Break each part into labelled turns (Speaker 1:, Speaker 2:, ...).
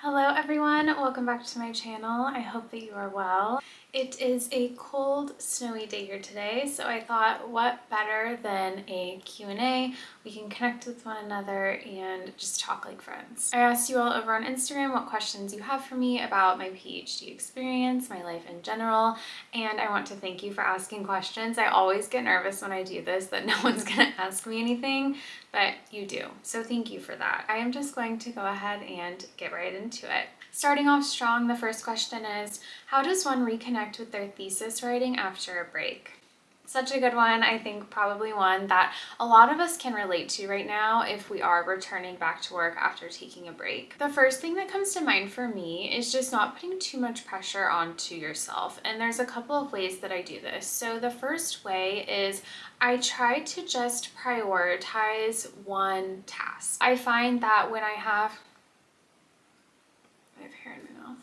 Speaker 1: Hello everyone, welcome back to my channel. I hope that you are well. It is a cold, snowy day here today, so I thought what better than a Q&A. We can connect with one another and just talk like friends. I asked you all over on Instagram what questions you have for me about my PhD experience, my life in general, and I want to thank you for asking questions. I always get nervous when I do this that no one's gonna ask me anything, but you do, so thank you for that. I am just going to go ahead and get right into it. Starting off strong, the first question is, how does one reconnect with their thesis writing after a break? Such a good one. I think probably one that a lot of us can relate to right now if we are returning back to work after taking a break. The first thing that comes to mind for me is just not putting too much pressure onto yourself. And there's a couple of ways that I do this. So the first way is I try to just prioritize one task. I find that when I have hair in my mouth.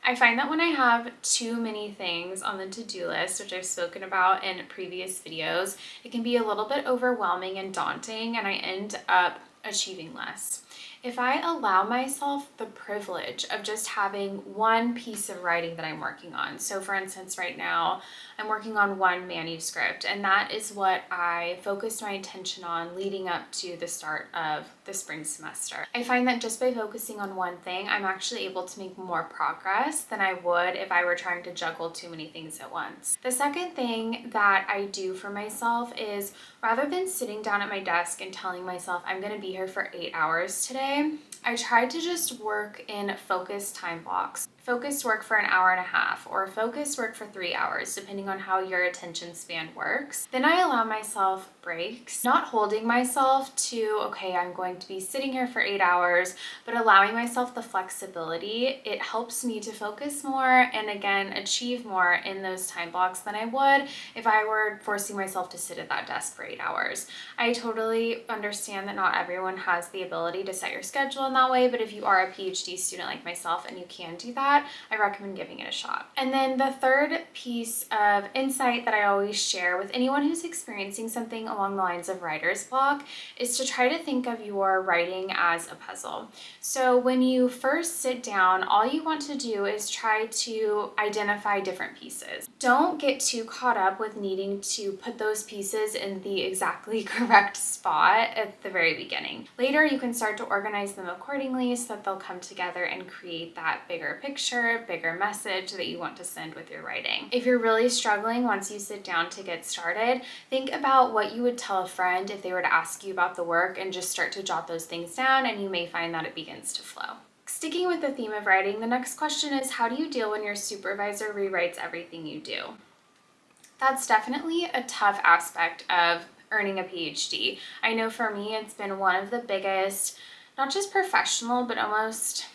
Speaker 1: I find that when I have too many things on the to-do list, which I've spoken about in previous videos, it can be a little bit overwhelming and daunting, and I end up achieving less. If I allow myself the privilege of just having one piece of writing that I'm working on, so for instance, right now, I'm working on one manuscript, and that is what I focused my attention on leading up to the start of the spring semester. I find that just by focusing on one thing, I'm actually able to make more progress than I would if I were trying to juggle too many things at once. The second thing that I do for myself is rather than sitting down at my desk and telling myself I'm going to be here for 8 hours today, I try to just work in focused time blocks. Focused work for an hour and a half or focused work for 3 hours, depending on how your attention span works. Then I allow myself breaks, not holding myself to, okay, I'm going to be sitting here for 8 hours, but allowing myself the flexibility. It helps me to focus more and again, achieve more in those time blocks than I would if I were forcing myself to sit at that desk for 8 hours. I totally understand that not everyone has the ability to set your schedule in that way, but if you are a PhD student like myself and you can do that, I recommend giving it a shot. And then the third piece of insight that I always share with anyone who's experiencing something along the lines of writer's block is to try to think of your writing as a puzzle. So when you first sit down, all you want to do is try to identify different pieces. Don't get too caught up with needing to put those pieces in the exactly correct spot at the very beginning. Later, you can start to organize them accordingly so that they'll come together and create that bigger picture, bigger message that you want to send with your writing. If you're really struggling once you sit down to get started, think about what you would tell a friend if they were to ask you about the work and just start to jot those things down, and you may find that it begins to flow. Sticking with the theme of writing, the next question is, how do you deal when your supervisor rewrites everything you do? That's definitely a tough aspect of earning a PhD. I know for me, it's been one of the biggest, not just professional, but almost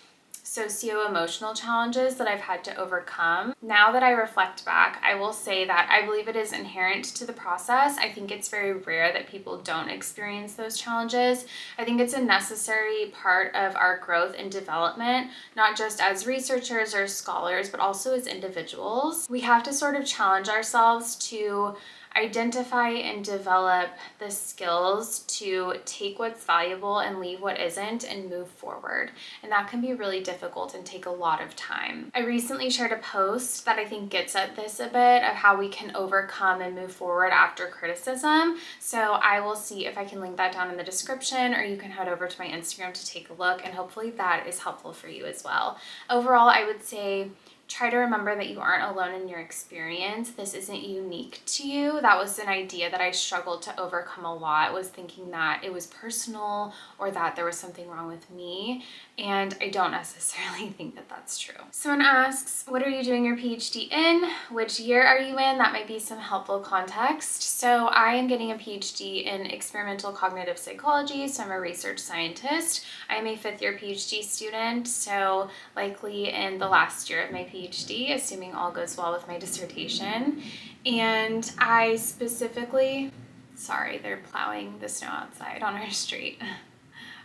Speaker 1: socio-emotional challenges that I've had to overcome. Now that I reflect back, I will say that I believe it is inherent to the process. I think it's very rare that people don't experience those challenges. I think it's a necessary part of our growth and development, not just as researchers or scholars, but also as individuals. We have to sort of challenge ourselves to identify and develop the skills to take what's valuable and leave what isn't and move forward. And that can be really difficult and take a lot of time. I recently shared a post that I think gets at this a bit of how we can overcome and move forward after criticism. So I will see if I can link that down in the description, or you can head over to my Instagram to take a look, and hopefully that is helpful for you as well. Overall, I would say try to remember that you aren't alone in your experience. This isn't unique to you. That was an idea that I struggled to overcome a lot, was thinking that it was personal or that there was something wrong with me. And I don't necessarily think that that's true. Someone asks, what are you doing your PhD in? Which year are you in? That might be some helpful context. So I am getting a PhD in experimental cognitive psychology. So I'm a research scientist. I'm a 5th year PhD student. So likely in the last year of my PhD, assuming all goes well with my dissertation. And I specifically, sorry, they're plowing the snow outside on our street.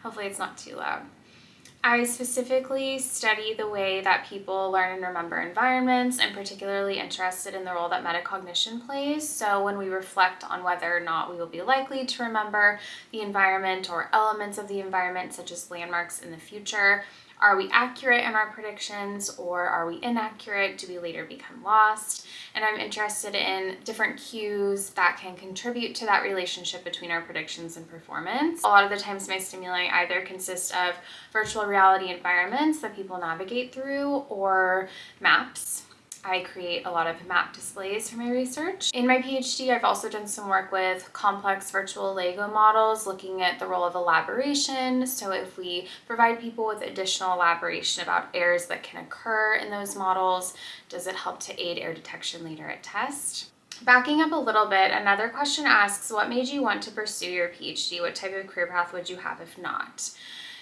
Speaker 1: Hopefully it's not too loud. I specifically study the way that people learn and remember environments. I'm particularly interested in the role that metacognition plays. So when we reflect on whether or not we will be likely to remember the environment or elements of the environment, such as landmarks in the future, are we accurate in our predictions or are we inaccurate? Do we later become lost? And I'm interested in different cues that can contribute to that relationship between our predictions and performance. A lot of the times my stimuli either consist of virtual reality environments that people navigate through or maps. I create a lot of map displays for my research. In my PhD, I've also done some work with complex virtual Lego models, looking at the role of elaboration. So if we provide people with additional elaboration about errors that can occur in those models, does it help to aid error detection later at test? Backing up a little bit, another question asks, what made you want to pursue your PhD? What type of career path would you have if not?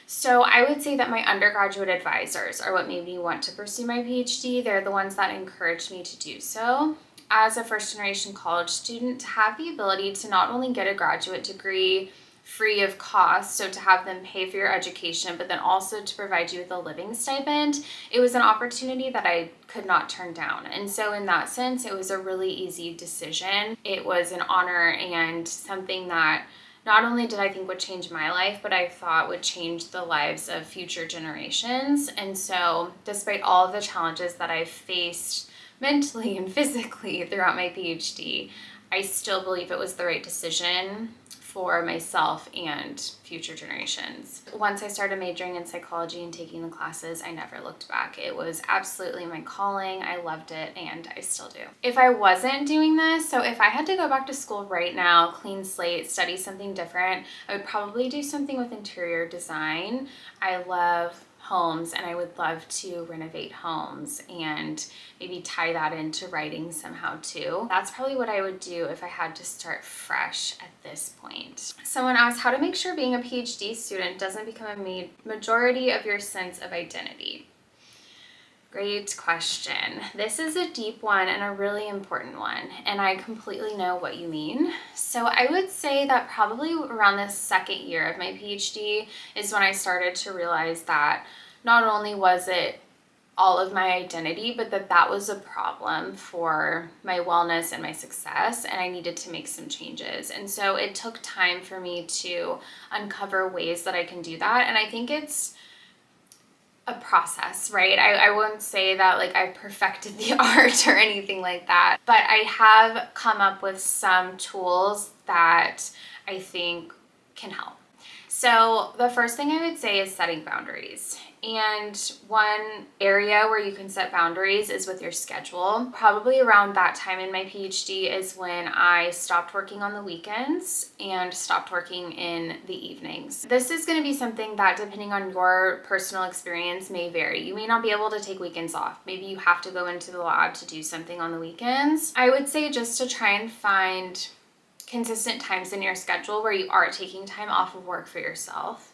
Speaker 1: So I would say that my undergraduate advisors are what made me want to pursue my PhD. They're the ones that encouraged me to do so. As a first-generation college student, to have the ability to not only get a graduate degree free of cost, so to have them pay for your education, but then also to provide you with a living stipend, it was an opportunity that I could not turn down. And so in that sense, it was a really easy decision. It was an honor and something that not only did I think would change my life, but I thought would change the lives of future generations. And so despite all of the challenges that I've faced mentally and physically throughout my PhD, I still believe it was the right decision for myself and future generations. Once I started majoring in psychology and taking the classes, I never looked back. It was absolutely my calling. I loved it and I still do. If I wasn't doing this, so if I had to go back to school right now, clean slate, study something different, I would probably do something with interior design. I love homes and I would love to renovate homes and maybe tie that into writing somehow too. That's probably what I would do if I had to start fresh at this point. Someone asked how to make sure being a PhD student doesn't become a majority of your sense of identity. Great question. This is a deep one and a really important one, and I completely know what you mean. So I would say that probably around the second year of my PhD is when I started to realize that not only was it all of my identity, but that was a problem for my wellness and my success, and I needed to make some changes. And so it took time for me to uncover ways that I can do that, and I think it's a process, right? I wouldn't say that like I perfected the art or anything like that, but I have come up with some tools that I think can help. So the first thing I would say is setting boundaries. And one area where you can set boundaries is with your schedule. Probably around that time in my PhD is when I stopped working on the weekends and stopped working in the evenings. This is going to be something that, depending on your personal experience, may vary. You may not be able to take weekends off. Maybe you have to go into the lab to do something on the weekends. I would say just to try and find consistent times in your schedule where you are taking time off of work for yourself.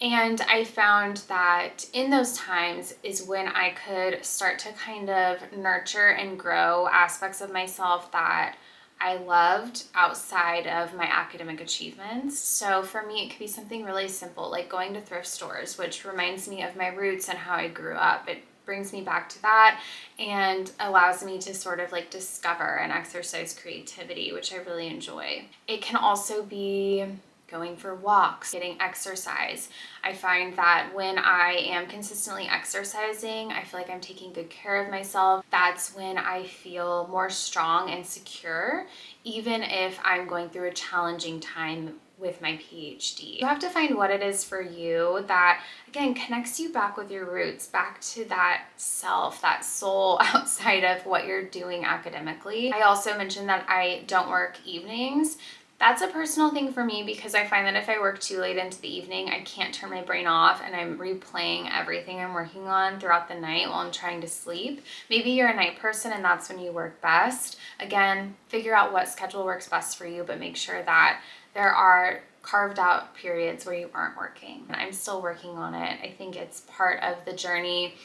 Speaker 1: And I found that in those times is when I could start to kind of nurture and grow aspects of myself that I loved outside of my academic achievements. So for me, it could be something really simple, like going to thrift stores, which reminds me of my roots and how I grew up. It brings me back to that and allows me to sort of like discover and exercise creativity, which I really enjoy. It can also be going for walks, getting exercise. I find that when I am consistently exercising, I feel like I'm taking good care of myself. That's when I feel more strong and secure, even if I'm going through a challenging time with my PhD. You have to find what it is for you that, again, connects you back with your roots, back to that self, that soul outside of what you're doing academically. I also mentioned that I don't work evenings. That's a personal thing for me because I find that if I work too late into the evening, I can't turn my brain off and I'm replaying everything I'm working on throughout the night while I'm trying to sleep. Maybe you're a night person and that's when you work best. Again, figure out what schedule works best for you, but make sure that there are carved out periods where you aren't working. I'm still working on it. I think it's part of the journey,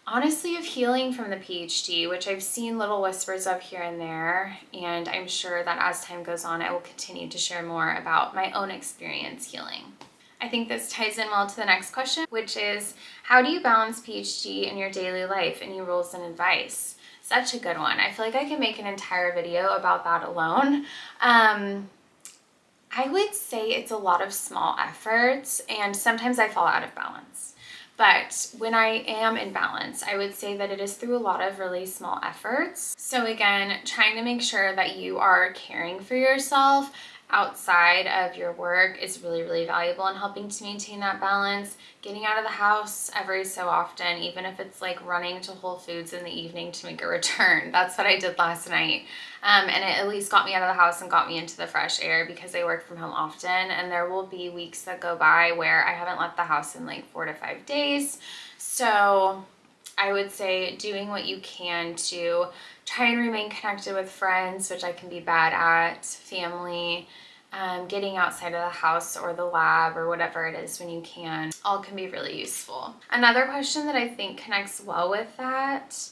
Speaker 1: honestly, of healing from the PhD, which I've seen little whispers of here and there, and I'm sure that as time goes on, I will continue to share more about my own experience healing. I think this ties in well to the next question, which is, how do you balance PhD in your daily life? Any rules and advice? Such a good one. I feel like I can make an entire video about that alone. I would say it's a lot of small efforts, and sometimes I fall out of balance. But when I am in balance, I would say that it is through a lot of really small efforts. So again, trying to make sure that you are caring for yourself outside of your work is really, really valuable in helping to maintain that balance. Getting out of the house every so often, even if it's like running to Whole Foods in the evening to make a return. That's what I did last night. And it at least got me out of the house and got me into the fresh air because I work from home often. And there will be weeks that go by where I haven't left the house in like 4 to 5 days. So I would say doing what you can to try and remain connected with friends, which I can be bad at, family, getting outside of the house or the lab or whatever it is when you can, all can be really useful. Another question that I think connects well with that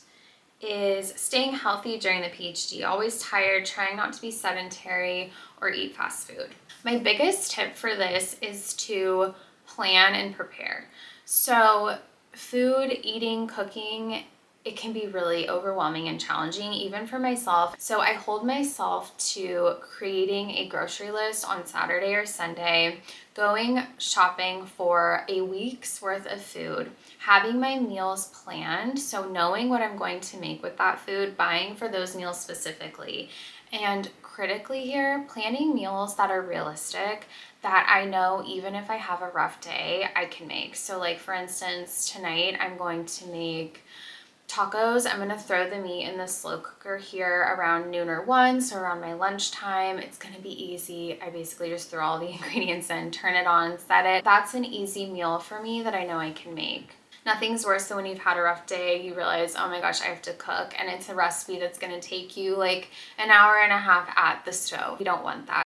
Speaker 1: is staying healthy during the PhD, always tired, trying not to be sedentary or eat fast food. My biggest tip for this is to plan and prepare. So food, eating, cooking, it can be really overwhelming and challenging, even for myself. So I hold myself to creating a grocery list on Saturday or Sunday, going shopping for a week's worth of food, having my meals planned, so knowing what I'm going to make with that food, buying for those meals specifically, and critically here, planning meals that are realistic, that I know even if I have a rough day, I can make. So like for instance, tonight I'm going to make tacos. I'm gonna throw the meat in the slow cooker here around noon or 1, so around my lunchtime. It's gonna be easy. I basically just throw all the ingredients in, turn it on, set it. That's an easy meal for me that I know I can make. Nothing's worse than when you've had a rough day, you realize, oh my gosh, I have to cook, and it's a recipe that's gonna take you like an hour and a half at the stove. You don't want that.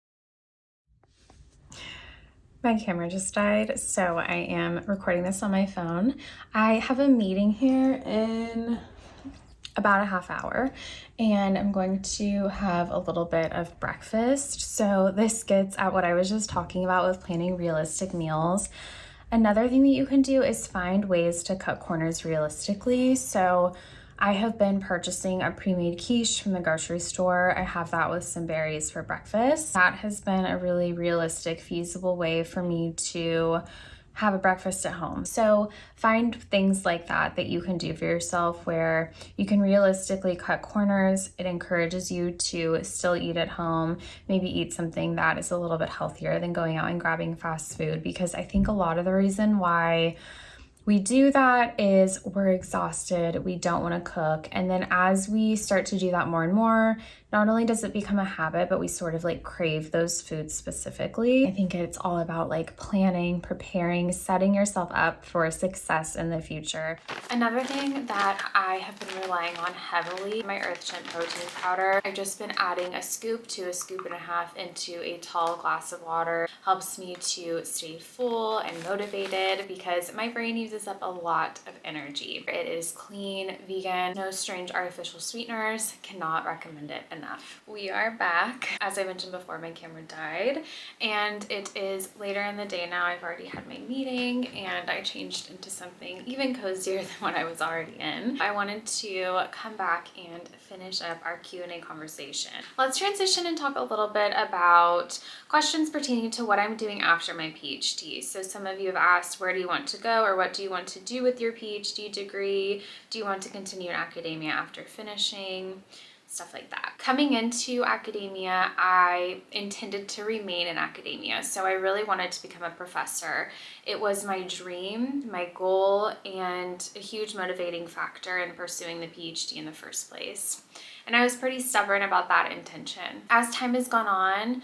Speaker 1: My camera just died, so I am recording this on my phone. I have a meeting here in about a half hour, and I'm going to have a little bit of breakfast. So this gets at what I was just talking about with planning realistic meals. Another thing that you can do is find ways to cut corners realistically. So I have been purchasing a pre-made quiche from the grocery store. I have that with some berries for breakfast. That has been a really realistic, feasible way for me to have a breakfast at home. So find things like that that you can do for yourself where you can realistically cut corners. It encourages you to still eat at home, maybe eat something that is a little bit healthier than going out and grabbing fast food, because I think a lot of the reason why we do that is we're exhausted, we don't want to cook, and then as we start to do that more and more, not only does it become a habit, but we sort of like crave those foods specifically. I think it's all about like planning, preparing, setting yourself up for success in the future. Another thing that I have been relying on heavily, my Earthchimp protein powder. I've just been adding a scoop to a scoop and a half into a tall glass of water. Helps me to stay full and motivated because my brain uses up a lot of energy. It is clean, vegan, no strange artificial sweeteners. Cannot recommend it enough. We are back. As I mentioned before, my camera died, and it is later in the day now. I've already had my meeting, and I changed into something even cozier than what I was already in. I wanted to come back and finish up our Q&A conversation. Let's transition and talk a little bit about questions pertaining to what I'm doing after my PhD. So some of you have asked, where do you want to go, or what do you want to do with your PhD degree? Do you want to continue in academia after finishing? Stuff like that. Coming into academia, I intended to remain in academia, so I really wanted to become a professor. It was my dream, my goal, and a huge motivating factor in pursuing the PhD in the first place. And I was pretty stubborn about that intention. As time has gone on,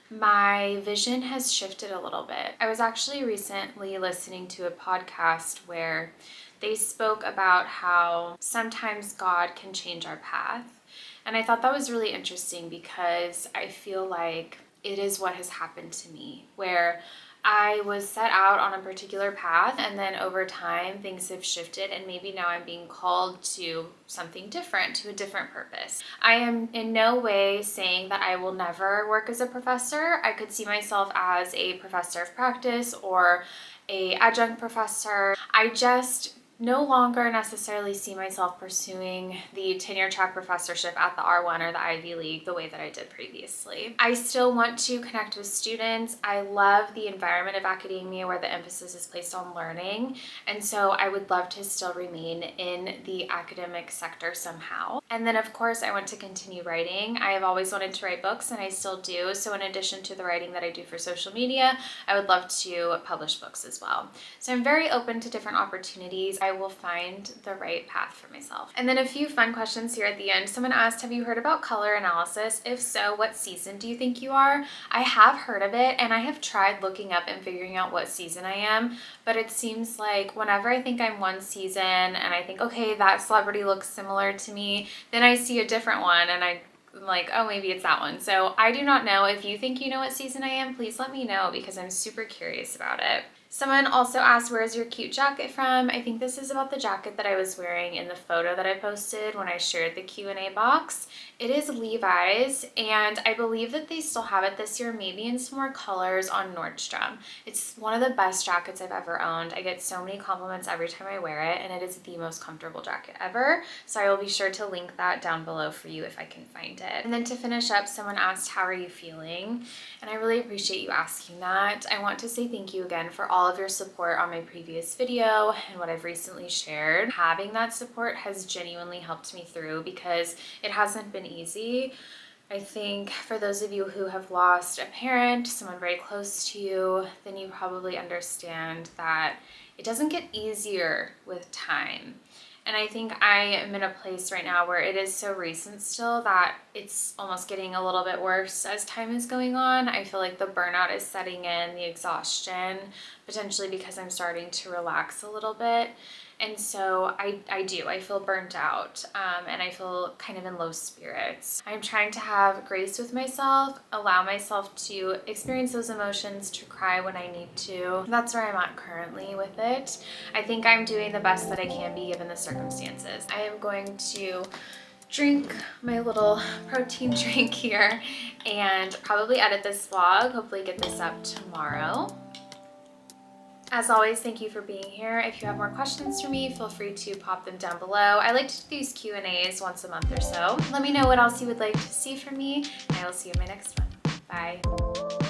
Speaker 1: my vision has shifted a little bit. I was actually recently listening to a podcast where they spoke about how sometimes God can change our path. And I thought that was really interesting because I feel like it is what has happened to me, where I was set out on a particular path, and then over time things have shifted, and maybe now I'm being called to something different, to a different purpose. I am in no way saying that I will never work as a professor. I could see myself as a professor of practice or a adjunct professor. I just no longer necessarily see myself pursuing the tenure track professorship at the R1 or the Ivy League the way that I did previously. I still want to connect with students. I love the environment of academia where the emphasis is placed on learning, and so I would love to still remain in the academic sector somehow. And then of course I want to continue writing. I have always wanted to write books, and I still do, so in addition to the writing that I do for social media, I would love to publish books as well. So I'm very open to different opportunities. I will find the right path for myself. And then a few fun questions here at the end. Someone asked, have you heard about color analysis? If so, what season do you think you are? I have heard of it, and I have tried looking up and figuring out what season I am, but it seems like whenever I think I'm one season and I think, okay, that celebrity looks similar to me, then I see a different one and I'm like, oh, maybe it's that one. So I do not know. If you think you know what season I am, please let me know because I'm super curious about it. Someone also asked, where is your cute jacket from? I think this is about the jacket that I was wearing in the photo that I posted when I shared the Q&A box. It is Levi's, and I believe that they still have it this year, maybe in some more colors on Nordstrom. It's one of the best jackets I've ever owned. I get so many compliments every time I wear it, and it is the most comfortable jacket ever. So I will be sure to link that down below for you if I can find it. And then to finish up, someone asked, how are you feeling? And I really appreciate you asking that. I want to say thank you again for all of your support on my previous video and what I've recently shared. Having that support has genuinely helped me through because it hasn't been easy. I think for those of you who have lost a parent, someone very close to you, then you probably understand that it doesn't get easier with time. And I think I am in a place right now where it is so recent still that it's almost getting a little bit worse as time is going on. I feel like the burnout is setting in, the exhaustion, potentially because I'm starting to relax a little bit. And so I feel burnt out, and I feel kind of in low spirits. I'm trying to have grace with myself, allow myself to experience those emotions, to cry when I need to. That's where I'm at currently with it. I think I'm doing the best that I can be given the circumstances. I am going to drink my little protein drink here and probably edit this vlog, hopefully get this up tomorrow. As always, thank you for being here. If you have more questions for me, feel free to pop them down below. I like to do these Q&As once a month or so. Let me know what else you would like to see from me, and I will see you in my next one. Bye.